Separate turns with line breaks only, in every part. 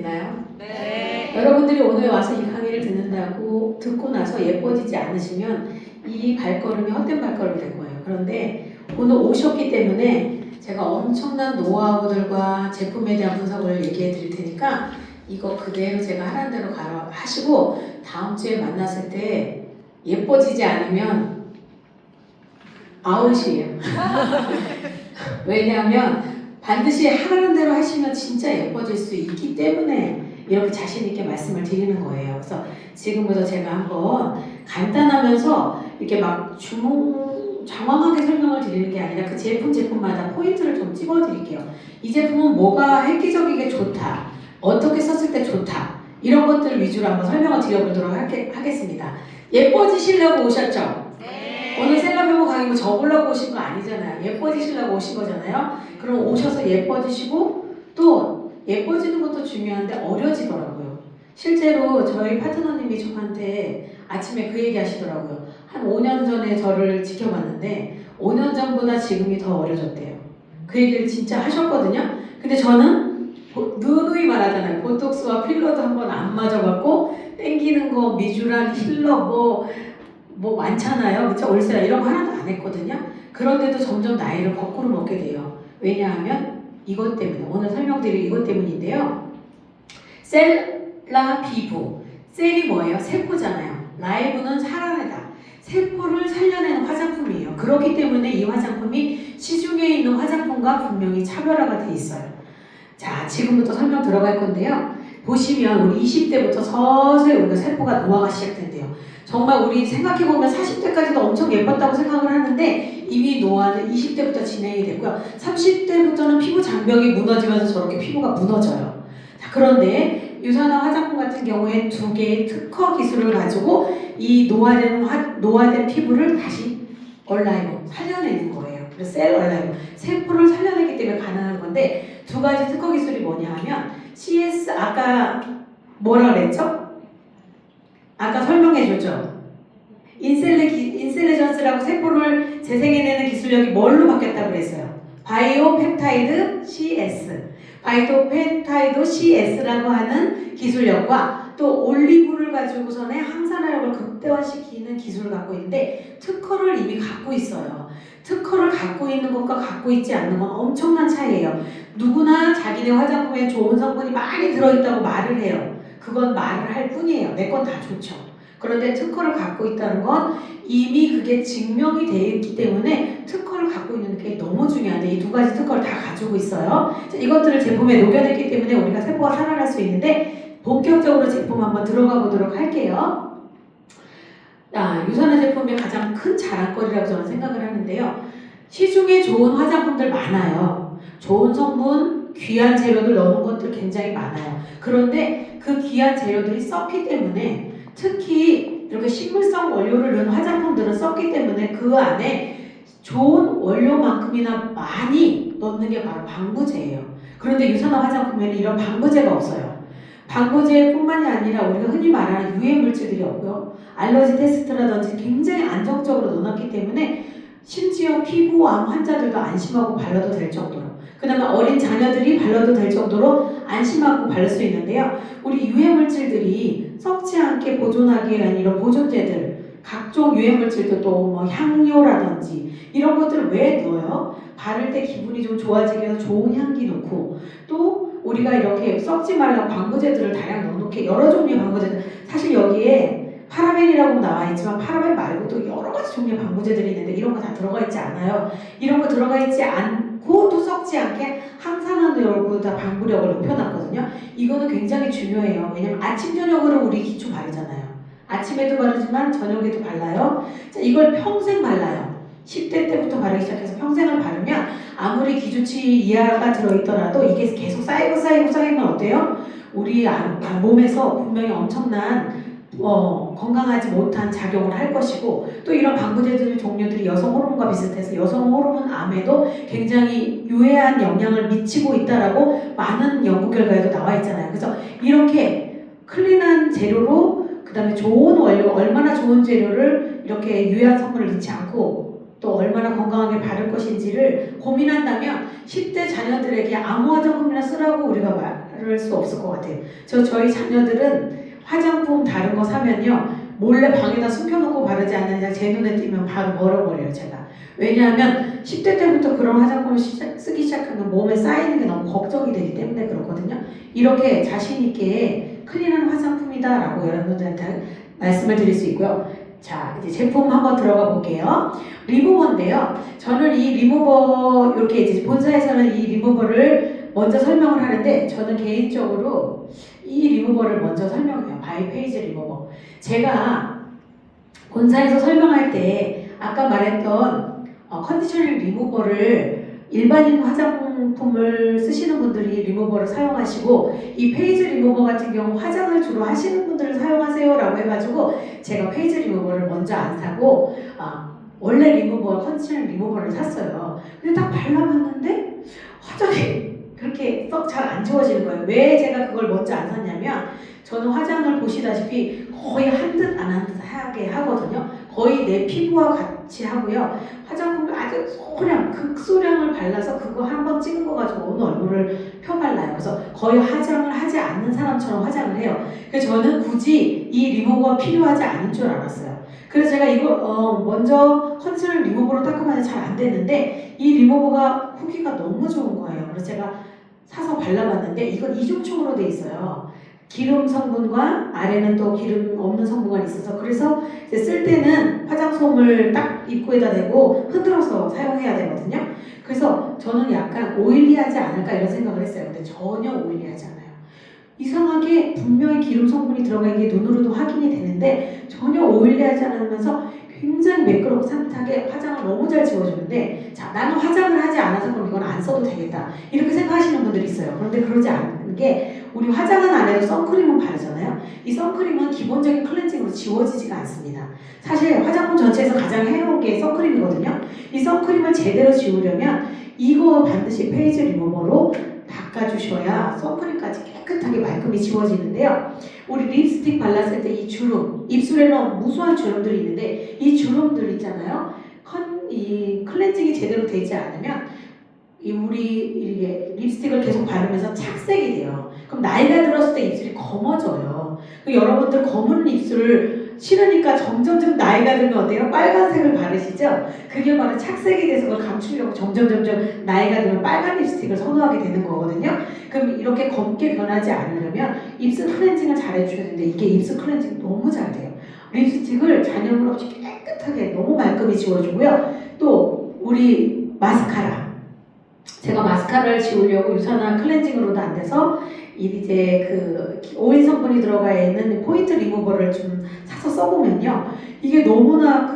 됐나요?
네.
여러분들이 오늘 와서 이 강의를 듣고 나서 예뻐지지 않으시면 이 발걸음이 헛된 발걸음이 될 거예요. 그런데 오늘 오셨기 때문에 제가 엄청난 노하우들과 제품에 대한 분석을 얘기해 드릴 테니까 이거 그대로 제가 하라는 대로 하시고 다음 주에 만났을 때 예뻐지지 않으면 아웃이에요. 왜냐하면 반드시 하라는 대로 하시면 진짜 예뻐질 수 있기 때문에 이렇게 자신 있게 말씀을 드리는 거예요. 그래서 지금부터 제가 한번 간단하면서 이렇게 막 장황하게 설명을 드리는 게 아니라 그 제품마다 포인트를 좀 찍어 드릴게요. 이 제품은 뭐가 획기적이게 좋다, 어떻게 썼을 때 좋다, 이런 것들 위주로 한번 설명을 드려보도록 하겠습니다. 예뻐지시려고 오셨죠? 오늘 생각해보고 강의 적으려고 오신 거 아니잖아요. 예뻐지시려고 오신 거잖아요. 그럼 오셔서 예뻐지시고 또 예뻐지는 것도 중요한데 어려지더라고요. 실제로 저희 파트너님이 저한테 아침에 그 얘기 하시더라고요. 한 5년 전에 저를 지켜봤는데 5년 전보다 지금이 더 어려졌대요. 그 얘기를 진짜 하셨거든요. 근데 저는 누누이 말하잖아요. 보톡스와 필러도 한번 안 맞아봤고 땡기는 거, 미주란, 힐러 뭐 많잖아요. 그쵸? 올세라 이런 거 하나도 안 했거든요. 그런데도 점점 나이를 거꾸로 먹게 돼요. 왜냐하면 이것 때문에, 오늘 설명드릴 이것 때문인데요. 셀라 피부. 셀이 뭐예요? 세포잖아요. 라이브는 살아내다. 세포를 살려내는 화장품이에요. 그렇기 때문에 이 화장품이 시중에 있는 화장품과 분명히 차별화가 돼 있어요. 자, 지금부터 설명 들어갈 건데요. 보시면 우리 20대부터 서서히 우리가 세포가 노화가 시작된대요. 정말 우리 생각해보면 40대까지도 엄청 예뻤다고 생각을 하는데 이미 노화는 20대부터 진행이 됐고요. 30대부터는 피부 장벽이 무너지면서 저렇게 피부가 무너져요. 자, 그런데 유산화 화장품 같은 경우에 두 개의 특허 기술을 가지고 이 노화된 피부를 다시 얼라이브 살려내는 거예요. 그래서 셀 얼라이브, 세포를 살려내기 때문에 가능한 건데 두 가지 특허 기술이 뭐냐 하면 CS, 아까 뭐라 그랬죠? 아까 설명해줬죠? 인셀레전스라고 세포를 재생해내는 기술력이 뭘로 바뀌었다고 그랬어요? 바이오 펩타이드 CS. 바이오 펩타이드 CS라고 하는 기술력과 또 올리브를 가지고서는 항산화력을 극대화시키는 기술을 갖고 있는데 특허를 이미 갖고 있어요. 특허를 갖고 있는 것과 갖고 있지 않는 건 엄청난 차이예요. 누구나 자기네 화장품에 좋은 성분이 많이 들어있다고 말을 해요. 그건 말을 할 뿐이에요. 내 건 다 좋죠. 그런데 특허를 갖고 있다는 건 이미 그게 증명이 되어 있기 때문에 특허를 갖고 있는 게 너무 중요한데 이 두 가지 특허를 다 가지고 있어요. 자, 이것들을 제품에 녹여냈기 때문에 우리가 세포가 살아날 수 있는데 본격적으로 제품 한번 들어가 보도록 할게요. 유산화 제품의 가장 큰 자랑거리라고 저는 생각을 하는데요. 시중에 좋은 화장품들 많아요. 좋은 성분, 귀한 재료들 넣는 것들 굉장히 많아요. 그런데 그 귀한 재료들이 썼기 때문에 특히 이렇게 식물성 원료를 넣은 화장품들은 썼기 때문에 그 안에 좋은 원료만큼이나 많이 넣는 게 바로 방부제예요. 그런데 유산화 화장품에는 이런 방부제가 없어요. 방부제뿐만이 아니라 우리가 흔히 말하는 유해 물질들이 없고요. 알러지 테스트라든지 굉장히 안정적으로 넣어놨기 때문에 심지어 피부암 환자들도 안심하고 발라도 될 정도로, 그 다음에 어린 자녀들이 발라도 될 정도로 안심하고 바를 수 있는데요. 우리 유해물질들이 썩지 않게 보존하기 위한 이런 보존제들, 각종 유해물질도 또 뭐 향료라든지 이런 것들을 왜 넣어요? 바를 때 기분이 좀 좋아지기 위해서 좋은 향기 넣고, 또 우리가 이렇게 썩지 말라고 방부제들을 다량 넣어놓게 여러 종류의 방부제들, 사실 여기에 파라벤이라고 나와 있지만 파라벤 말고도 여러 가지 종류의 방부제들이 있는데 이런 거 다 들어가 있지 않아요. 이런 거 들어가 있지 않고 또 썩지 않게 항산화력보다 방부력을 높여놨거든요. 이거는 굉장히 중요해요. 왜냐면 아침 저녁으로 우리 기초 바르잖아요. 아침에도 바르지만 저녁에도 발라요. 자, 이걸 평생 발라요. 10대 때부터 바르기 시작해서 평생을 바르면 아무리 기준치 이하가 들어있더라도 이게 계속 쌓이면 어때요? 우리 몸에서 분명히 엄청난 건강하지 못한 작용을 할 것이고, 또 이런 방부제들 종류들이 여성 호르몬과 비슷해서 여성 호르몬 암에도 굉장히 유해한 영향을 미치고 있다라고 많은 연구 결과에도 나와 있잖아요. 그래서 이렇게 클린한 재료로, 그 다음에 좋은 원료, 얼마나 좋은 재료를 이렇게 유해한 성분을 넣지 않고 또 얼마나 건강하게 바를 것인지를 고민한다면 10대 자녀들에게 아무 화장품이나 쓰라고 우리가 바를 수 없을 것 같아요. 저희 자녀들은 화장품 다른 거 사면요 몰래 방에다 숨겨놓고 바르지 않느냐 제 눈에 띄면 바로 버려버려요 제가. 왜냐하면 10대 때부터 그런 화장품을 쓰기 시작하면 몸에 쌓이는 게 너무 걱정이 되기 때문에 그렇거든요. 이렇게 자신 있게 클린한 화장품이다 라고 여러분들한테 말씀을 드릴 수 있고요. 자, 이제 제품 한번 들어가 볼게요. 리무버인데요. 저는 이 리무버 이렇게 이제 본사에서는 이 리무버를 먼저 설명을 하는데 저는 개인적으로 이 리무버를 먼저 설명해요. 바이페이즈 리무버. 제가 본사에서 설명할 때 아까 말했던 컨디셔닝 리무버를 일반인 화장품을 쓰시는 분들이 리무버를 사용하시고 이 페이즈 리무버 같은 경우 화장을 주로 하시는 분들을 사용하세요 라고 해가지고 제가 페이즈 리무버를 먼저 안 사고 원래 리무버 컨디셔닝 리무버를 샀어요. 근데 딱 발라봤는데 화장이 그렇게 썩 잘 안 지워지는 거예요. 왜 제가 그걸 먼저 안 샀냐면 저는 화장을 보시다시피 거의 한 듯 안 한 듯 하게 하거든요. 거의 내 피부와 같이 하고요. 화장품을 아주 소량, 극소량을 발라서 그거 한 번 찍은 거 가지고 온 얼굴을 펴발라요. 그래서 거의 화장을 하지 않는 사람처럼 화장을 해요. 그래서 저는 굳이 이 리무버가 필요하지 않은 줄 알았어요. 그래서 제가 이걸 먼저 컨디셔너 리무버로 닦으면 잘 안 되는데 이 리무버가 후기가 너무 좋은 거예요. 그래서 제가 사서 발라봤는데 이건 이중촉으로 돼 있어요. 기름 성분과 아래는 또 기름 없는 성분이 있어서 그래서 이제 쓸 때는 화장솜을 딱 입구에다 대고 흔들어서 사용해야 되거든요. 그래서 저는 약간 오일리하지 않을까 이런 생각을 했어요. 근데 전혀 오일리하지 않아요. 이상하게 분명히 기름 성분이 들어가 있는 게 눈으로도 확인이 되는데 전혀 오일리하지 않으면서 굉장히 매끄럽고 산뜻하게 화장을 너무 잘 지워주는데 자 나는 화장을 하지 않아서 그럼 이건 안 써도 되겠다 이렇게 생각하시는 분들이 있어요. 그런데 그러지 않는 게 우리 화장은 안 해도 선크림은 바르잖아요. 이 선크림은 기본적인 클렌징으로 지워지지가 않습니다. 사실 화장품 전체에서 가장 해로운 게 선크림이거든요. 이 선크림을 제대로 지우려면 이거 반드시 페이즈 리무버로 닦아주셔야 선크림까지 깨끗하게 말끔히 지워지는데요. 우리 립스틱 발랐을 때 이 주름, 입술에는 무수한 주름들이 있는데 이 주름들 있잖아요. 이 클렌징이 제대로 되지 않으면 우리 이게 립스틱을 계속 바르면서 착색이 돼요. 그럼 나이가 들었을 때 입술이 검어져요. 여러분들 검은 입술을 싫으니까 점점점 나이가 들면 어때요? 빨간색을 바르시죠? 그게 바로 착색이 돼서 그걸 감추려고 점점 나이가 들면 빨간 립스틱을 선호하게 되는 거거든요. 그럼 이렇게 검게 변하지 않으려면 입술 클렌징을 잘 해주셔야 되는데 이게 입술 클렌징 너무 잘 돼요. 립스틱을 잔여물 없이 깨끗하게 너무 말끔히 지워주고요. 또 우리 마스카라. 제가 마스카라를 지우려고 유산화 클렌징으로도 안 돼서 이제 그 오일 성분이 들어가 있는 포인트 리무버를 좀 사서 써보면요. 이게 너무나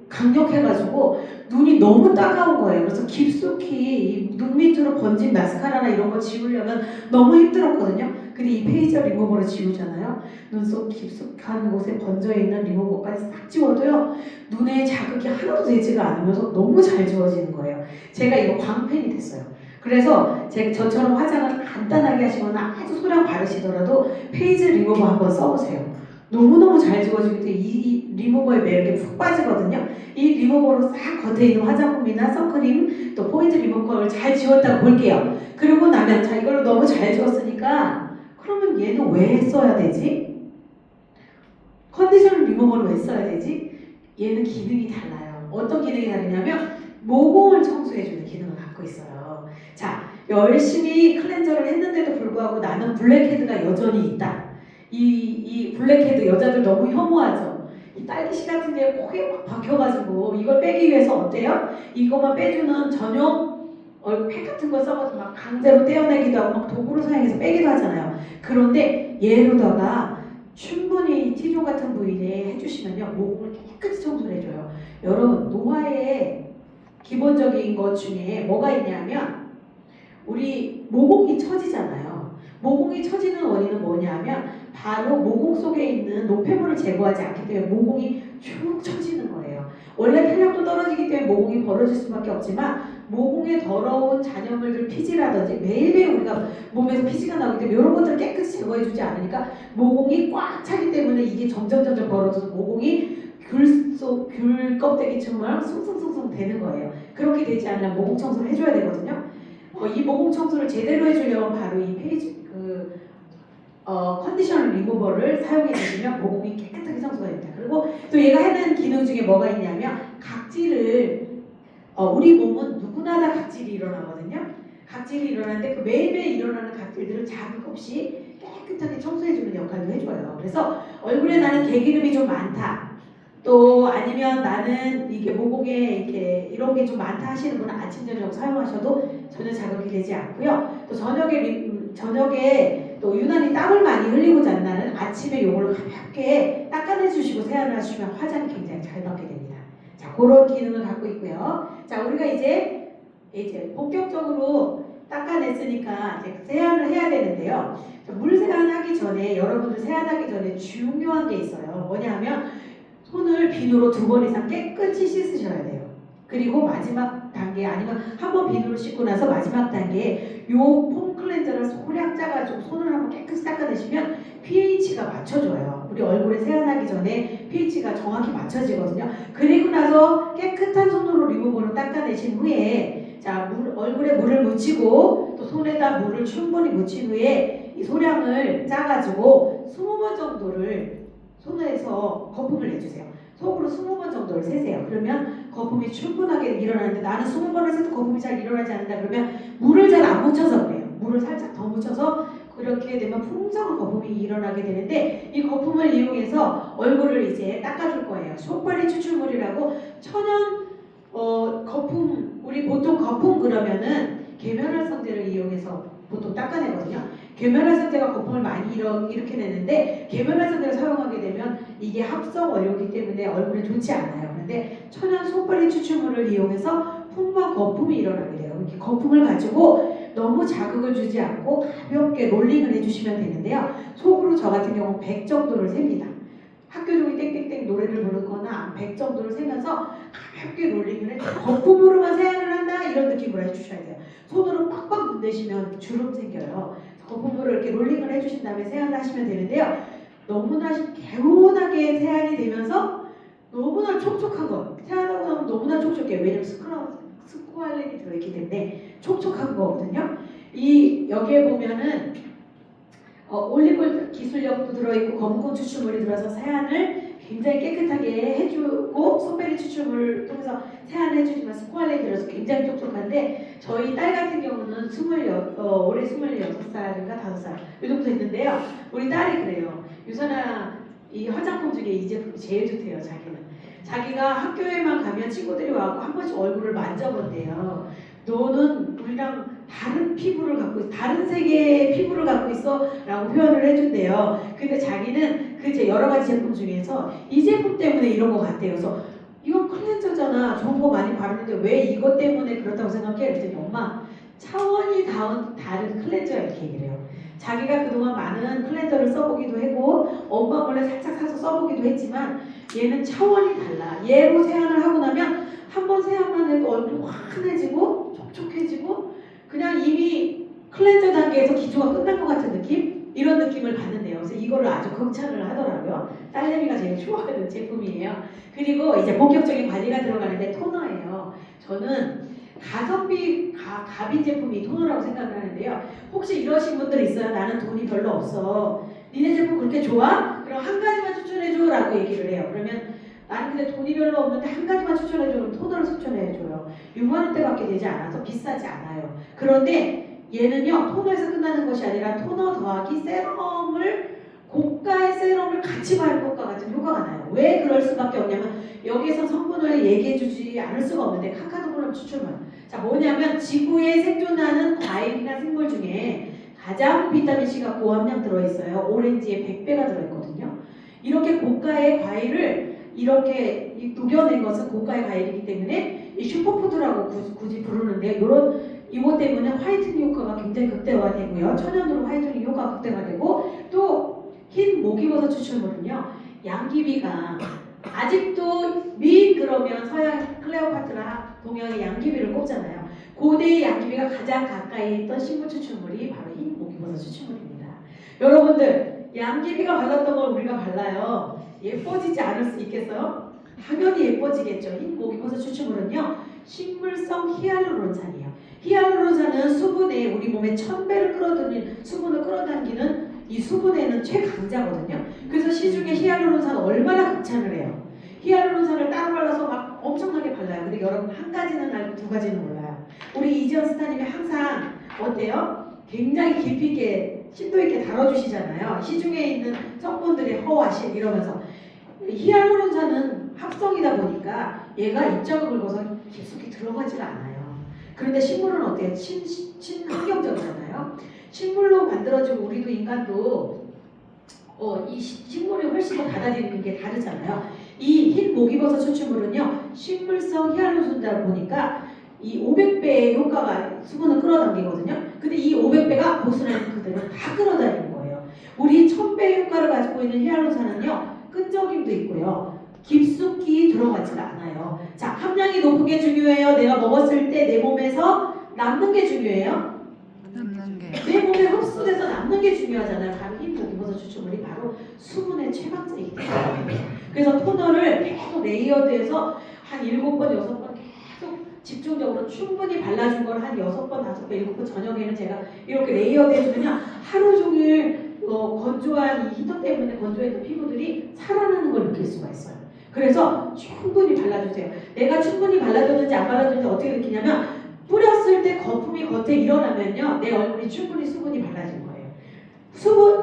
강력해가지고 눈이 너무 따가운 거예요. 그래서 깊숙이 눈 밑으로 번진 마스카라나 이런 거 지우려면 너무 힘들었거든요. 근데 이 페이저 리무버로 지우잖아요. 눈속 깊숙한 곳에 번져있는 리무버까지 싹 지워도요. 눈에 자극이 하나도 되지가 않으면서 너무 잘 지워지는 거예요. 제가 이거 광팬이 됐어요. 그래서 저처럼 화장을 간단하게 하시거나 아주 소량 바르시더라도 페이즈 리무버 한번 써보세요. 너무너무 잘 지워지기 때문에 이 리무버의 매력에 푹 빠지거든요. 이 리무버로 싹 겉에 있는 화장품이나 선크림 또 포인트 리무버를 잘 지웠다고 볼게요. 그러고 나면 자 이걸로 너무 잘 지웠으니까 그러면 얘는 왜 써야 되지? 컨디셔너 리무버를 왜 써야 되지? 얘는 기능이 달라요. 어떤 기능이 다르냐면 모공을 청소해주는 기능을 갖고 있어요. 자, 열심히 클렌저를 했는데도 불구하고 나는 블랙헤드가 여전히 있다. 이 블랙헤드 여자들 너무 혐오하죠. 이 딸기씨 같은 게 코에 막 박혀가지고 이걸 빼기 위해서 어때요? 이것만 빼주는 전용 팩 같은 거 써가지고 막 강제로 떼어내기도 하고 막 도구를 사용해서 빼기도 하잖아요. 그런데 얘로다가 충분히 T존 같은 부위에 해주시면요 모공을 깨끗이 청소를 해줘요. 여러분 노화의 기본적인 것 중에 뭐가 있냐면 우리 모공이 처지잖아요. 모공이 처지는 원인은 뭐냐면 바로 모공 속에 있는 노폐물을 제거하지 않기 때문에 모공이 쭉 처지는 거예요. 원래 탄력도 떨어지기 때문에 모공이 벌어질 수밖에 없지만 모공에 더러운 잔여물들 피지라든지 매일매일 우리가 몸에서 피지가 나오기 때문에 이런 것들을 깨끗이 제거해주지 않으니까 모공이 꽉 차기 때문에 이게 점점 벌어져서 모공이 귤 껍데기처럼 숭숭숭숭 되는 거예요. 그렇게 되지 않으면 모공 청소를 해줘야 되거든요. 이 모공 청소를 제대로 해주려면 바로 이 페이지 컨디셔너 리무버를 사용해 주시면 모공이 깨끗하게 청소가 됩니다. 그리고 또 얘가 하는 기능 중에 뭐가 있냐면 각질을 우리 몸은 누구나 다 각질이 일어나거든요. 각질이 일어나는데 그 매일매일 일어나는 각질들을 자극 없이 깨끗하게 청소해주는 역할도 해줘요. 그래서 얼굴에 나는 개기름이 좀 많다. 또 아니면 나는 이게 모공에 이렇게 이런 게 좀 많다 하시는 분은 아침 저녁 사용하셔도 전혀 자극이 되지 않고요. 또 저녁에 또 유난히 땀을 많이 흘리고 잔다는 아침에 요걸 가볍게 닦아내 주시고 세안을 하시면 화장이 굉장히 잘 받게 됩니다. 자, 그런 기능을 갖고 있고요. 자, 우리가 이제 본격적으로 닦아냈으니까 이제 세안을 해야 되는데요. 물 세안하기 전에 여러분들 세안하기 전에 중요한 게 있어요. 뭐냐 하면 손을 비누로 2번 이상 깨끗이 씻으셔야 돼요. 그리고 마지막 단계 아니면 한 번 비누로 씻고 나서 마지막 단계에 요 폼 클렌저를 소량 짜가지고 손을 한번 깨끗이 닦아내시면 pH가 맞춰져요. 우리 얼굴에 세안하기 전에 pH가 정확히 맞춰지거든요. 그리고 나서 깨끗한 손으로 리무버로 닦아내신 후에 자, 얼굴에 물을 묻히고 또 손에다 물을 충분히 묻힌 후에 이 소량을 짜가지고 20번 정도를 손에서 거품을 내주세요. 속으로 20번 정도를 세세요. 그러면 거품이 충분하게 일어나는데 나는 20번을 세도 거품이 잘 일어나지 않는다 그러면 물을 잘 안 묻혀서 그래요. 물을 살짝 더 묻혀서 그렇게 되면 풍성한 거품이 일어나게 되는데 이 거품을 이용해서 얼굴을 이제 닦아줄 거예요. 속발이 추출물이라고 천연 거품, 우리 보통 거품 그러면은 계면활성제를 이용해서 보통 닦아내거든요. 계면활성제가 거품을 많이 일으켜내는데 계면활성제를 사용하게 되면 이게 합성 원료이기 때문에 얼굴에 좋지 않아요. 그런데 천연 속발이 추출물을 이용해서 풍부한 거품이 일어나게 돼요. 이렇게 거품을 가지고 너무 자극을 주지 않고 가볍게 롤링을 해주시면 되는데요. 속으로 저 같은 경우는 100 정도를 셉니다. 학교 종이 땡땡땡 노래를 부르거나 100 정도를 세면서 가볍게 롤링을 해 거품으로만 세안을 한다 이런 느낌으로 해주셔야 돼요. 손으로 빡빡 문대시면 주름 생겨요. 거품으로 이렇게 롤링을 해주신 다음에 세안을 하시면 되는데요. 너무나 개운하게 세안이 되면서 너무나 촉촉한 거 세안하고 나면 너무나 촉촉해요. 왜냐면 스쿠알렌이 들어있기 때문에 촉촉한 거거든요. 여기에 보면은 올리골 기술력도 들어있고 검은콩 추출물이 들어서 세안을 굉장히 깨끗하게 해주고 손베리 추출물을 통해서 세안을 해주지만 스쿠알렌이 들어서 굉장히 촉촉한데 저희 딸 같은 경우는 올해 26살인가 5살 이 정도 됐는데요. 우리 딸이 그래요. 유선아 이 화장품 중에 이 제품이 제일 좋대요. 자기가 학교에만 가면 친구들이 와서 한 번씩 얼굴을 만져본대요. 너는 우리랑 다른 피부를 갖고 있어, 다른 세계의 피부를 갖고 있어 라고 표현을 해준대요. 근데 자기는 그 여러 가지 제품 중에서 이 제품 때문에 이런 것 같대요. 그래서 이건 클렌저잖아. 좋은 거 많이 바르는데 왜 이것 때문에 그렇다고 생각해? 그랬더니 엄마 차원이 다른 클렌저야 이렇게 얘기를 해요. 자기가 그동안 많은 클렌저를 써보기도 했고 엄마 몰래 살짝 사서 써보기도 했지만 얘는 차원이 달라. 얘로 세안을 하고 나면 한 번 세안만 해도 얼굴이 환해지고 촉촉해지고 그냥 이미 클렌저 단계에서 기초가 끝난 것 같은 느낌? 이런 느낌을 받는데요. 그래서 이거를 아주 극찬을 하더라고요. 딸내미가 제일 좋아하는 제품이에요. 그리고 이제 본격적인 관리가 들어가는데 토너예요. 저는 가성비 가비 제품이 토너라고 생각을 하는데요. 혹시 이러신 분들 있어요? 나는 돈이 별로 없어. 니네 제품 그렇게 좋아? 그럼 한 가지만 추천해줘 라고 얘기를 해요. 그러면 나는 근데 돈이 별로 없는데 한 가지만 추천해줘. 그럼 토너를 추천해줘요. 6만 원대밖에 되지 않아서 비싸지 않아요. 그런데 얘는요 토너에서 끝나는 것이 아니라 토너 더하기 고가의 세럼을 같이 바를 것과 같은 효과가 나요. 왜 그럴 수밖에 없냐면 여기서 성분을 얘기해주지 않을 수가 없는데 카카오콜람 추출물. 자 뭐냐면 지구에 생존하는 과일이나 생물 중에 가장 비타민C가 고함량 들어있어요. 오렌지에 100배가 들어있거든요. 이렇게 고가의 과일을 이렇게 녹여낸 것은 고가의 과일이기 때문에 이 슈퍼푸드라고 굳이 부르는데 이것 때문에 화이트닝 효과가 굉장히 극대화되고요. 천연으로 화이트닝 효과가 극대화되고 또 흰 목이버섯 추출물은요. 양귀비가 아직도 그러면 서양 클레오파트라 동양의 양귀비를 꼽잖아요. 고대의 양귀비가 가장 가까이 있던 식물 추출물이 바로 흰 목이버섯 추출물입니다. 여러분들 양귀비가 발랐던 걸 우리가 발라요. 예뻐지지 않을 수 있겠어요? 당연히 예뻐지겠죠. 흰 목이버섯 추출물은요. 식물성 히알루론산이에요. 히알루론산은 수분에 우리 몸에 1000배를 수분을 끌어당기는 이 수분에는 최강자거든요. 그래서 시중에 히알루론산은 얼마나 극찬을 해요. 히알루론산을 따로 발라서 막 엄청나게 발라요. 근데 여러분 한 가지는 알고 두 가지는 몰라요. 우리 이지연 스타님이 항상 어때요? 굉장히 깊이 있게 심도 있게 다뤄주시잖아요. 시중에 있는 성분들의 허와 실 이러면서 히알루론산은 합성이다 보니까 얘가 입자가 굵어서 깊숙이 들어가질 않아요. 그런데 식물은 어때요? 친환경적이잖아요. 식물로 만들어진 우리도 인간도 이 식물이 훨씬 더 받아들이는 게 다르잖아요. 이 흰 목이버섯 추출물은요 식물성 히알루론산이다 보니까 이 500배의 효과가 수분을 끌어당기거든요. 근데 이 500배가 보스라는 그대로 다 끌어당기는 거예요. 우리 1000배의 효과를 가지고 있는 히알루론산은요 끈적임도 있고요. 깊숙이 들어가지가 않아요. 자, 함량이 높은 게 중요해요. 내가 먹었을 때 내 몸에서 남는 게 중요해요.
남는 게.
내 몸에 흡수돼서 남는 게 중요하잖아요. 바로 흰 목이버섯 추출물이 바로 수분의 최강자이기 때문에. 그래서 토너를 계속 레이어드해서 한 7번, 6번 계속 집중적으로 충분히 발라준 걸 한 6번, 5번, 7번 저녁에는 제가 이렇게 레이어드 해주면 하루 종일 건조한 이 히터 때문에 건조했던 피부들이 살아나는 걸 느낄 수가 있어요. 그래서 충분히 발라주세요. 내가 충분히 발라줬는지 안 발라줬는지 어떻게 느끼냐면 뿌렸을 때 거품이 겉에 일어나면요 내 얼굴이 충분히 수분이 발라진 거예요.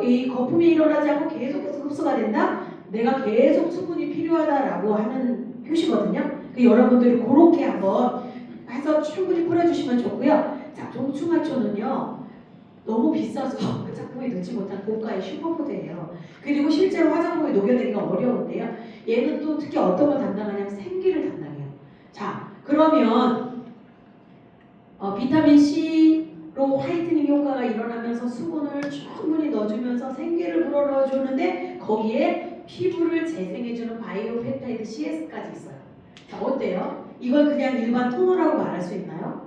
이 거품이 일어나지 않고 계속해서 흡수가 된다? 내가 계속 수분이 필요하다라고 하는 표시거든요. 여러분들이 그렇게 한번 해서 충분히 뿌려주시면 좋고요. 자, 동충하초는요 너무 비싸서 화장품에 넣지 못한 고가의 슈퍼푸드예요. 그리고 실제로 화장품에 녹여내기가 어려운데요. 얘는 또 특히 어떤 걸 담당하냐면 생기를 담당해요. 자, 그러면 비타민 C로 화이트닝 효과가 일어나면서 수분을 충분히 넣어주면서 생기를 불어넣어주는데 거기에 피부를 재생해주는 바이오 펩타이드 CS까지 있어요. 자, 어때요? 이걸 그냥 일반 토너라고 말할 수 있나요?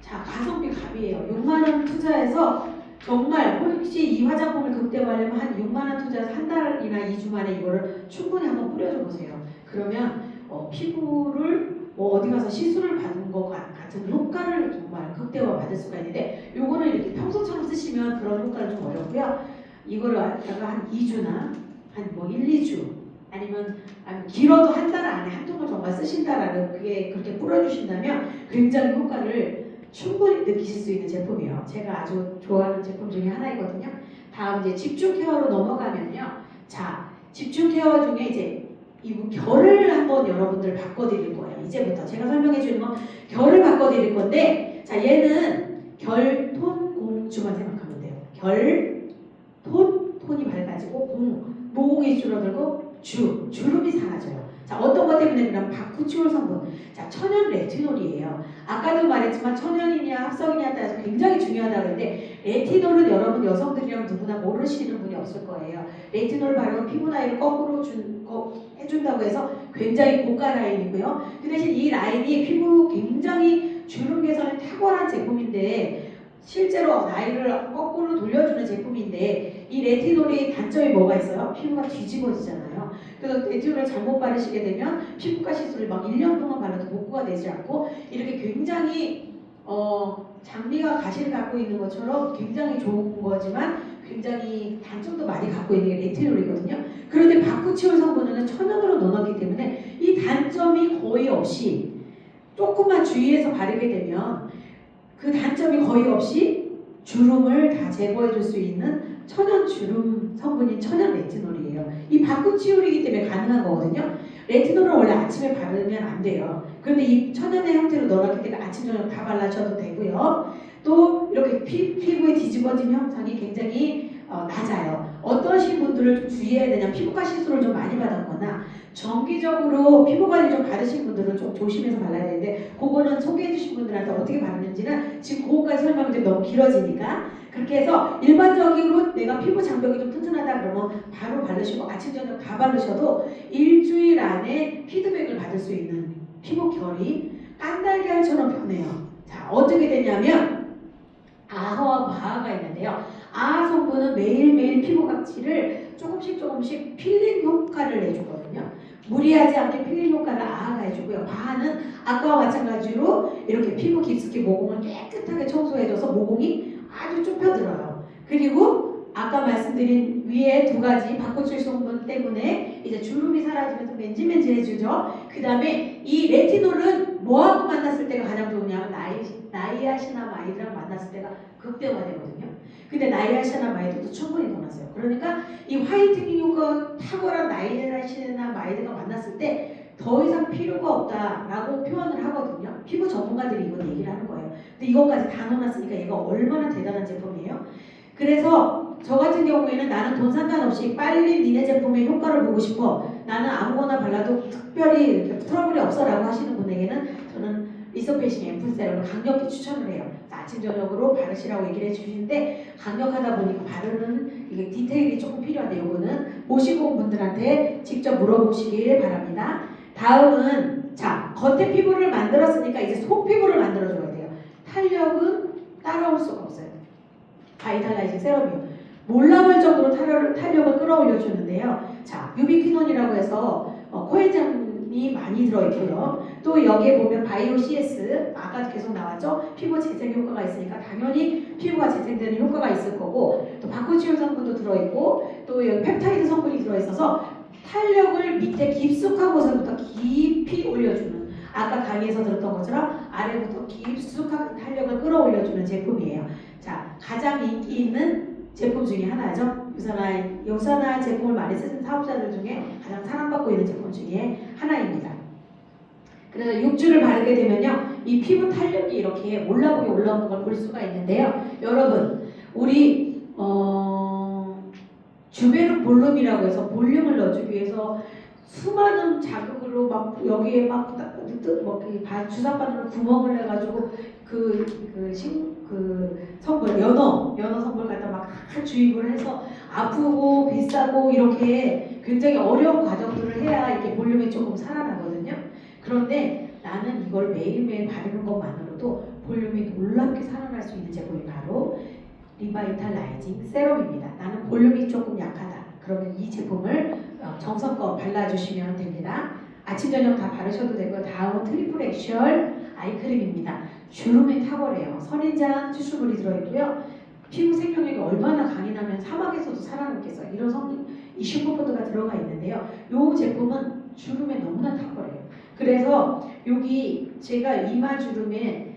자, 가성비 갑이에요. 6만원 투자해서 정말 혹시 이 화장품을 극대화하려면 한 6만원 투자해서 한 달이나 2주 만에 이거를 충분히 한번 뿌려줘 보세요. 그러면 피부를 어디 가서 시술을 받은 것 같은 효과를 정말 극대화 받을 수가 있는데 요거는 이렇게 평소처럼 쓰시면 그런 효과는 좀 어렵고요. 이거를 갖다가 한 2주나 한 1, 2주 아니면 길어도 한 달 안에 한 통을 정말 쓰신다라는 그게 그렇게 뿌려주신다면 굉장히 효과를 충분히 느끼실 수 있는 제품이에요. 제가 아주 좋아하는 제품 중에 하나이거든요. 다음 이제 집중 케어로 넘어가면요. 자, 집중 케어 중에 이제 이 결을 한번 여러분들 바꿔드릴 거예요. 이제부터 제가 설명해 주는 건 결을 바꿔드릴 건데, 자, 얘는 결, 톤, 공주만 생각하면 돼요. 결, 톤이 밝아지고 모공이 줄어들고 주름이 사라져요. 자, 어떤 것 때문에 그럼 바쿠치올 성분. 자, 천연 레티놀이에요. 아까도 말했지만 천연이냐 합성이냐에 따라서 굉장히 중요하다고 했는데 레티놀은 여러분 여성들이랑 누구나 모르시는 분이 없을 거예요. 레티놀 바르면 피부 나이를 거꾸로 해준다고 해서 굉장히 고가 라인이고요. 그 대신 이 라인이 피부 굉장히 주름 개선에 탁월한 제품인데 실제로 나이를 거꾸로 돌려주는 제품인데 이 레티놀이 단점이 뭐가 있어요? 피부가 뒤집어지잖아요. 그래서 레티놀을 잘못 바르시게 되면 피부과 시술을 막 1년 동안 발라도 복구가 되지 않고 이렇게 굉장히 장미가 가시를 갖고 있는 것처럼 굉장히 좋은 거지만 굉장히 단점도 많이 갖고 있는 게 레티놀이거든요. 그런데 바쿠치올 성분은 천연으로 넣어놨기 때문에 이 단점이 거의 없이 조금만 주의해서 바르게 되면 그 단점이 거의 없이 주름을 다 제거해 줄 수 있는 천연 주름 성분인 천연 레티놀이에요. 이 바쿠치올이기 때문에 가능한 거거든요. 레티놀을 원래 아침에 바르면 안 돼요. 그런데 이 천연의 형태로 넣어놨기 때문에 아침 저녁 다 발라줘도 되고요. 또 이렇게 피부의 뒤집어진 현상이 굉장히 낮아요. 어떠신 분들을 좀 주의해야 되냐, 피부과 시술을 좀 많이 받았거나 정기적으로 피부 관리 좀 받으신 분들은 좀 조심해서 발라야 되는데 그거는 소개해 주신 분들한테 어떻게 바르는지는 지금 그거까지 설명이 너무 길어지니까 그렇게 해서 일반적으로 내가 피부 장벽이 좀 튼튼하다 그러면 바로 바르시고 아침 저녁 다 바르셔도 일주일 안에 피드백을 받을 수 있는 피부 결이 깐달걀처럼 변해요. 자, 어떻게 되냐면 아허와 마하가 있는데요. 아하 성분은 매일매일 피부 각질을 조금씩 필링 효과를 내주거든요. 무리하지 않게 필링 효과를 아하가 해주고요. 마하는 아까와 마찬가지로 이렇게 피부 깊숙이 모공을 깨끗하게 청소해줘서 모공이 아주 좁혀들어요. 그리고 아까 말씀드린 위에 두 가지 박고출 성분 때문에 이제 주름이 사라지면서 맨질맨질해지죠. 그 다음에 이 레티놀은 뭐하고 만났을 때가 가장 좋으냐면 나이아시나마이드랑 만났을 때가 극대화되거든요. 근데 나이아시나마이드도 충분히 넣어놨어요. 그러니까 이 화이트닝 효과가 탁월한 나이아시나마이드가 만났을 때 더 이상 필요가 없다라고 표현을 하거든요. 피부 전문가들이 이거 얘기를 하는 거예요. 근데 이것까지 다 넣어놨으니까 얘가 얼마나 대단한 제품이에요. 그래서 저 같은 경우에는 나는 돈 상관없이 빨리 니네 제품의 효과를 보고 싶어. 나는 아무거나 발라도 특별히 트러블이 없어 라고 하시는 분에게는 저는 리서페이싱 앰플 세럼을 강력히 추천을 해요. 아침 저녁으로 바르시라고 얘기를 해주시는데 강력하다 보니까 바르는 이게 디테일이 조금 필요한데 요거는 보시고 온 분들한테 직접 물어보시길 바랍니다. 다음은 자 겉에 피부를 만들었으니까 이제 속 피부를 만들어줘야 돼요. 탄력은 따라올 수가 없어요. 바이탈라이징 세럼이요. 몰라볼 정도로 탄력을 끌어올려주는데요. 자, 유비퀴논이라고 해서 코엔잠이 많이 들어있고요. 또 여기에 보면 바이오 CS, 아까 계속 나왔죠? 피부 재생 효과가 있으니까 당연히 피부가 재생되는 효과가 있을 거고, 또 바쿠치올 성분도 들어있고, 또 여기 펩타이드 성분이 들어있어서 탄력을 밑에 깊숙한 곳에부터 깊이 올려주는, 아까 강의에서 들었던 것처럼 아래부터 깊숙한 탄력을 끌어올려주는 제품이에요. 자, 가장 인기 있는 제품 중에 하나죠. 유사나 제품을 많이 쓰는 사업자들 중에 가장 사랑받고 있는 제품 중에 하나입니다. 그래서 6주를 바르게 되면요, 이 피부 탄력이 이렇게 올라오게 올라오는 걸 볼 수가 있는데요. 여러분, 우리 주베르 볼륨이라고 해서 볼륨을 넣어주기 위해서 수많은 자극으로 막 여기에 막 주사바늘로 구멍을 내가지고 그 성분 연어 성분 갖다 막 주입을 해서 아프고 비싸고 이렇게 굉장히 어려운 과정들을 해야 이렇게 볼륨이 조금 살아나거든요. 그런데 나는 이걸 매일매일 바르는 것만으로도 볼륨이 놀랍게 살아날 수 있는 제품이 바로 리바이탈라이징 세럼입니다. 나는 볼륨이 조금 약하다. 그러면 이 제품을 정성껏 발라주시면 됩니다. 아침 저녁 다 바르셔도 되고요. 다음은 트리플 액션 아이크림입니다. 주름에 탁월해요. 선인장 추출물이 들어있고요. 피부 생명력이 얼마나 강인하면 사막에서도 살아남겠어요. 이런 이 슈퍼푸드가 들어가 있는데요. 이 제품은 주름에 너무나 탁월해요. 그래서 여기 제가 이마 주름에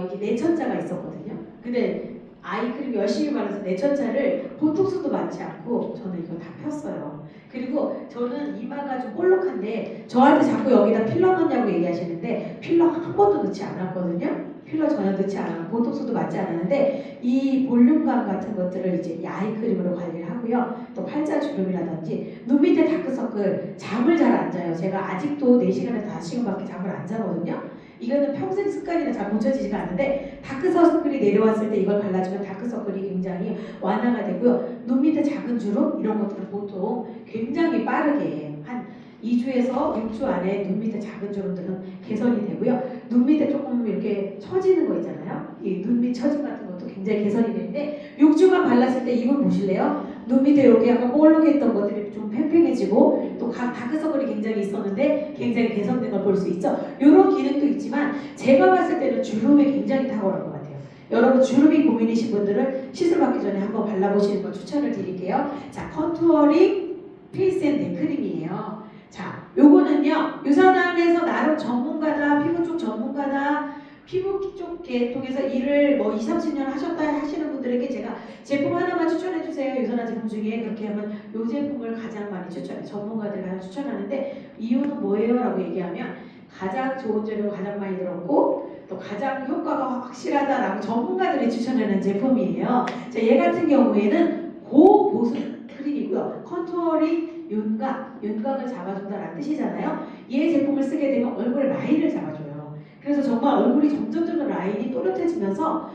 이게 내천자가 있었거든요. 근데 아이크림 열심히 바르면서 내천자를 보톡스도 맞지 않고 저는 이거 다 폈어요. 그리고 저는 이마가 좀 볼록한데 저한테 자꾸 여기다 필러 넣냐고 얘기하시는데 필러 한 번도 넣지 않았거든요. 필러 전혀 넣지 않았고 보톡스도 맞지 않았는데 이 볼륨감 같은 것들을 이제 이 아이크림으로 관리를 하고요. 또 팔자 주름이라든지 눈 밑에 다크서클 잠을 잘 안 자요. 제가 아직도 4시간에서 5시간밖에 잠을 안 자거든요. 이거는 평생 습관이라 잘 고쳐지지가 않는데 다크서클이 내려왔을 때 이걸 발라주면 다크서클이 굉장히 완화가 되고요. 눈 밑에 작은 주름 이런 것들은 보통 굉장히 빠르게 한 2주에서 6주 안에 눈 밑에 작은 주름들은 개선이 되고요. 눈 밑에 조금 이렇게 처지는 거 있잖아요. 이 눈 밑 처짐 같은 것도 굉장히 개선이 되는데 6주만 발랐을 때 이걸 보실래요? 눈 밑에 이렇게 약간 볼록했던 것들이 좀 팽팽해지고 또 다크서클이 굉장히 있었는데 굉장히 개선된 걸 볼 수 있죠. 이런 기능도 있지만 제가 봤을 때는 주름에 굉장히 탁월한 것 같아요. 여러분 주름이 고민이신 분들은 시술 받기 전에 한번 발라보시는 걸 추천을 드릴게요. 자, 컨투어링 페이스 앤 넥 크림이에요. 자, 요거는요 유산암에서 나름 전문가다, 피부 쪽 전문가다, 피부 쪽 계통에서 일을 뭐 20-30년 하셨다 하시는 분들에게 제가 제품 하나만 추천해주세요. 유산암 제품 중에 그렇게 하면 이 제품을 가장 많이 추천해요. 전문가들 가장 추천하는데 이유는 뭐예요? 라고 얘기하면 가장 좋은 재료 가장 많이 들었고 또 가장 효과가 확실하다라고 전문가들이 추천하는 제품이에요. 자, 얘 같은 경우에는 고보습 크림이고요. 컨투어링 윤곽을 잡아준다라는 뜻이잖아요. 얘 제품을 쓰게 되면 얼굴 라인을 잡아줘요. 그래서 정말 얼굴이 점점 라인이 또렷해지면서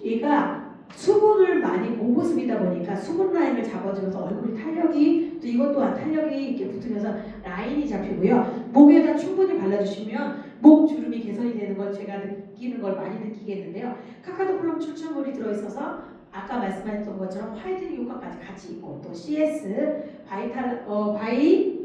얘가 수분을 많이 고보습이다 보니까 수분 라인을 잡아주면서 얼굴이 탄력이 또 이것 또한 탄력이 이렇게 붙으면서 라인이 잡히고요. 목에다 충분히 발라주시면 목 주름이 개선이 되는 걸 제가 느끼는 걸 많이 느끼겠는데요. 카카오플럼 추출물이 들어있어서 아까 말씀하셨던 것처럼 화이트닝 효과까지 같이 있고 또 CS 바이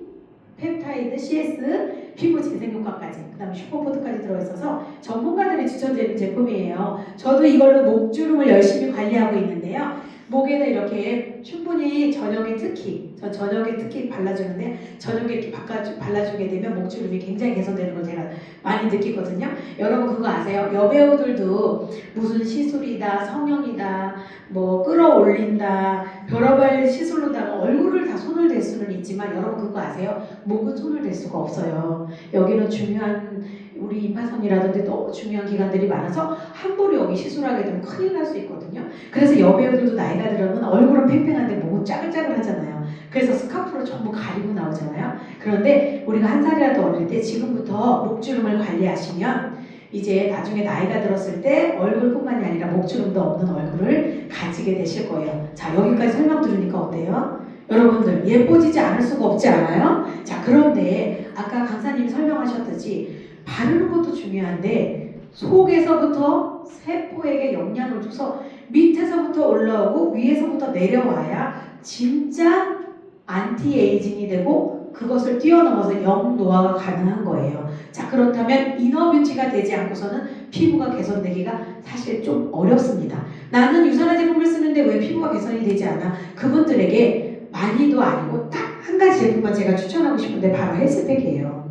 펩타이드 CS 피부 재생 효과까지 그 다음에 슈퍼푸드까지 들어있어서 전문가들이 추천드리는 제품이에요. 저도 이걸로 목주름을 열심히 관리하고 있는데요. 목에는 이렇게 충분히 저녁에 특히 발라주는데 저녁에 이렇게 발라주게 되면 목주름이 굉장히 개선되는 걸 제가 많이 느끼거든요. 여러분 그거 아세요? 여배우들도 무슨 시술이다, 성형이다, 뭐 끌어올린다, 별의별 시술로다가 얼굴을 다 손을 댈 수는 있지만 여러분 그거 아세요? 목은 손을 댈 수가 없어요. 여기는 중요한 우리 임파선이라든지 너무 중요한 기관들이 많아서 함부로 여기 시술하게 되면 큰일 날 수 있거든요. 그래서 여배우들도 나이가 들으면 얼굴은 팽팽한데 목은 짜글짜글 하잖아요. 그래서 스카프로 전부 가리고 나오잖아요. 그런데 우리가 한 살이라도 어릴 때 지금부터 목주름을 관리하시면 이제 나중에 나이가 들었을 때 얼굴뿐만이 아니라 목주름도 없는 얼굴을 가지게 되실 거예요. 자, 여기까지 설명 들으니까 어때요? 여러분들 예뻐지지 않을 수가 없지 않아요? 자, 그런데 아까 강사님이 설명하셨듯이 바르는 것도 중요한데 속에서부터 세포에게 영향을 줘서 밑에서부터 올라오고 위에서부터 내려와야 진짜 안티에이징이 되고 그것을 뛰어넘어서 영노화가 가능한 거예요. 자, 그렇다면 이너뷰티가 되지 않고서는 피부가 개선되기가 사실 좀 어렵습니다. 나는 유산화 제품을 쓰는데 왜 피부가 개선이 되지 않아? 그분들에게 많이도 아니고 딱 한 가지 제품만 제가 추천하고 싶은데 바로 헬스팩이에요.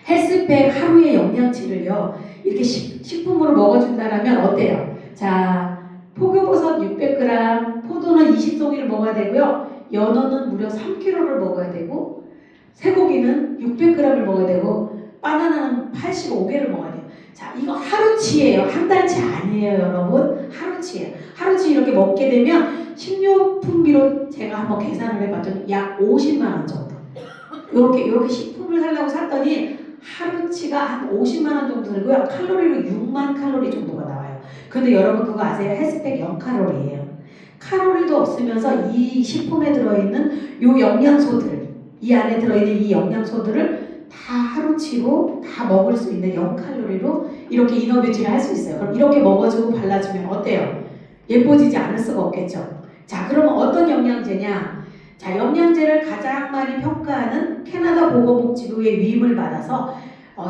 헬스팩 하루의 영양치를요 이렇게 식품으로 먹어준다라면 어때요? 자, 포교버섯 600g, 포도는 20송이를 먹어야 되고요. 연어는 무려 3kg를 먹어야 되고 쇠고기는 600g을 먹어야 되고 바나나는 85개를 먹어야 돼요. 자, 이거 하루치예요. 한 달치 아니에요, 여러분. 하루치예요. 하루치 이렇게 먹게 되면 식료품비로 제가 한번 계산을 해봤더니 약 50만 원 정도. 이렇게 식품을 사려고 샀더니 하루치가 한 50만 원 정도 들고요. 칼로리로 6만 칼로리 정도가 나와요. 근데 여러분 그거 아세요? 헬스팩 0칼로리예요. 칼로리도 없으면서 이 식품에 들어있는 요 영양소들, 이 안에 들어있는 이 영양소들을 다 하루치로 다 먹을 수 있는 0칼로리로 이렇게 이너뷰티를 할 수 있어요. 그럼 이렇게 먹어주고 발라주면 어때요? 예뻐지지 않을 수가 없겠죠. 자, 그러면 어떤 영양제냐? 자, 영양제를 가장 많이 평가하는 캐나다 보건복지부의 위임을 받아서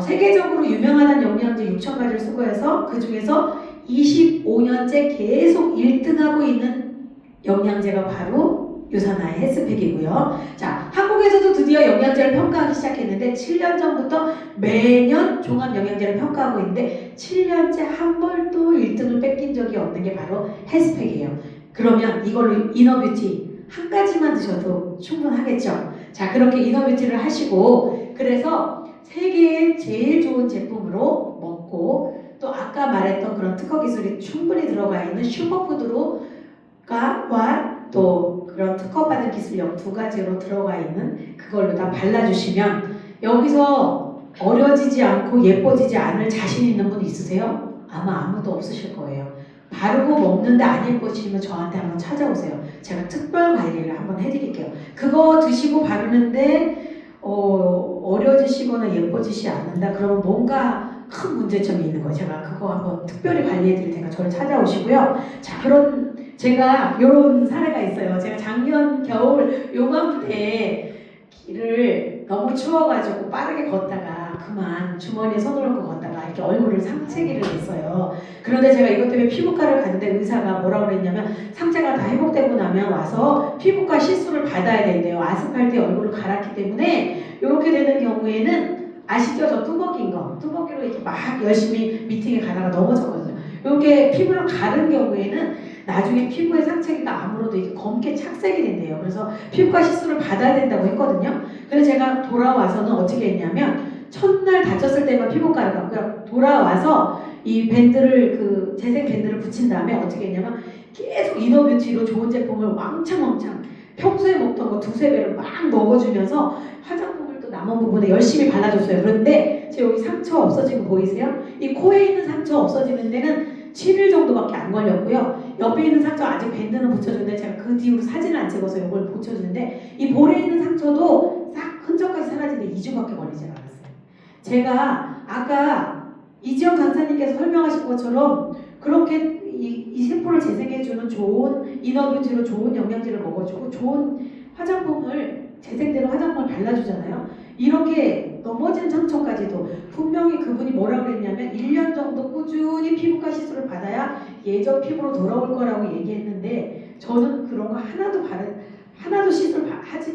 세계적으로 유명하다는 영양제 6,000가지를 수거해서 그 중에서 25년째 계속 1등하고 있는 영양제가 바로 유산화의 헬스팩이고요. 자, 한국에서도 드디어 영양제를 평가하기 시작했는데 7년 전부터 매년 종합 영양제를 평가하고 있는데 7년째 한 번도 1등을 뺏긴 적이 없는 게 바로 헬스팩이에요. 그러면 이걸로 이너뷰티 한 가지만 드셔도 충분하겠죠. 자, 그렇게 이너뷰티를 하시고 그래서 세계의 제일 좋은 제품으로 먹고 또 아까 말했던 그런 특허 기술이 충분히 들어가 있는 슈퍼푸드로와 또 그런 특허받은 기술력 두 가지로 들어가 있는 그걸로 다 발라주시면 여기서 어려지지 않고 예뻐지지 않을 자신 있는 분 있으세요? 아마 아무도 없으실 거예요. 바르고 먹는데 안 예뻐지면 저한테 한번 찾아오세요. 제가 특별 관리를 한번 해드릴게요. 그거 드시고 바르는데 어려지시거나 예뻐지지 않는다. 그러면 뭔가 큰 문제점이 있는 거예요. 제가 그거 한번 특별히 관리해드릴 테니까 저를 찾아오시고요. 자, 그런 제가 이런 사례가 있어요. 제가 작년 겨울 요맘때 길을 너무 추워가지고 빠르게 걷다가 그만 주머니에 손을 넣고 걷다가 이렇게 얼굴을 상체기를 냈어요. 그런데 제가 이것 때문에 피부과를 갔는데 의사가 뭐라고 그랬냐면 상체가 다 회복되고 나면 와서 피부과 시술을 받아야 된대요. 아스팔트에 얼굴을 갈았기 때문에 이렇게 되는 경우에는 아시죠? 저 뚜벅인 거. 뚜벅이로 이렇게 막 열심히 미팅에 가다가 넘어졌거든요. 이렇게 피부를 가른 경우에는 나중에 피부의 상체기가 아무래도 이렇게 검게 착색이 된대요. 그래서 피부과 시술을 받아야 된다고 했거든요. 그래서 제가 돌아와서는 어떻게 했냐면 첫날 다쳤을 때만 피부과를 갔고요. 돌아와서 이 밴드를 그 재생 밴드를 붙인 다음에 어떻게 했냐면 계속 이너뷰티로 좋은 제품을 왕창 평소에 먹던 거 두세 배를 막 먹어주면서 화장품을 또 남은 부분에 열심히 발라줬어요. 그런데 지금 여기 상처 없어진 거 보이세요? 이 코에 있는 상처 없어지는 데는 7일 정도밖에 안 걸렸고요. 옆에 있는 상처 아직 밴드는 붙여주는데 제가 그 뒤로 사진을 안 찍어서 이걸 붙여주는데 이 볼에 있는 상처도 싹 흔적까지 사라지는데 2주밖에 걸리지 않았어요. 제가 아까 이지영 강사님께서 설명하신 것처럼 그렇게 이 세포를 재생해주는 좋은 이너뷰티로 좋은 영양제를 먹어주고 좋은 화장품을 재생되는 화장품을 발라주잖아요. 이렇게 넘어진 상처까지도 분명히 그분이 뭐라고 그랬냐면 1년 정도 꾸준히 피부과 시술을 받아야 예전 피부로 돌아올 거라고 얘기했는데 저는 그런 거 하나도 시술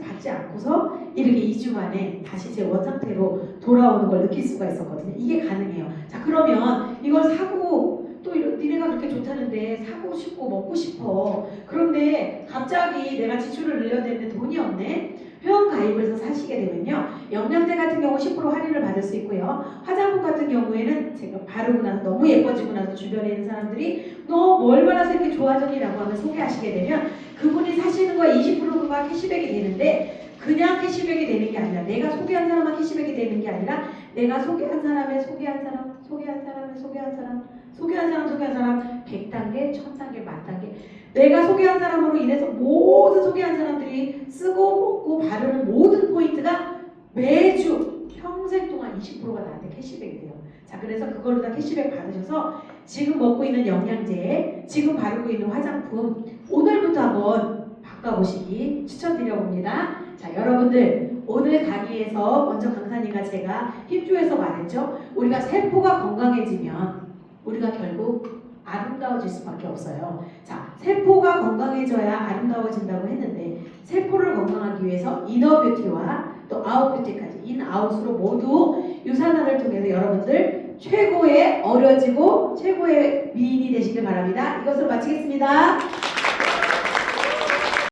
받지 않고서 이렇게 2주 만에 다시 제 원상태로 돌아오는 걸 느낄 수가 있었거든요. 이게 가능해요. 자, 그러면 이걸 사고 또 니네가 그렇게 좋다는데 사고 싶고 먹고 싶어. 그런데 갑자기 내가 지출을 늘려야 되는데 돈이 없네. 회원 가입을 해서 사시게 되면요. 영양제 같은 경우 10% 할인을 받을 수 있고요. 화장품 같은 경우에는 제가 바르고 나서 너무 예뻐지고 나서 주변에 있는 사람들이 너 뭘 발라서 이렇게 좋아졌니라고 하면 소개하시게 되면 그분이 사시는 거에 20%가 캐시백이 되는데 그냥 캐시백이 되는 게 아니라 내가 소개한 사람만 캐시백이 되는 게 아니라 내가 소개한 사람의 소개한 사람 소개한 사람의 소개한 사람 소개한 사람 소개한 사람 100단계, 1000단계, 만단계 내가 소개한 사람으로 인해서 모든 소개한 사람들이 쓰고 먹고 바르는 모든 포인트가 매주 평생 동안 20%가 나한테 캐시백이 돼요. 자, 그래서 그걸로 다 캐시백 받으셔서 지금 먹고 있는 영양제, 지금 바르고 있는 화장품 오늘부터 한번 바꿔보시기 추천드려 봅니다. 자, 여러분들 오늘 강의에서 먼저 강사님과 제가 힘주어서 말했죠. 우리가 세포가 건강해지면 우리가 결국 아름다워질 수밖에 없어요. 자, 세포가 건강해져야 아름다워진다고 했는데 세포를 건강하기 위해서 이너 뷰티와 또 아웃 뷰티까지 인아웃으로 모두 유산화를 통해서 여러분들 최고의 어려지고 최고의 미인이 되시길 바랍니다. 이것을 마치겠습니다.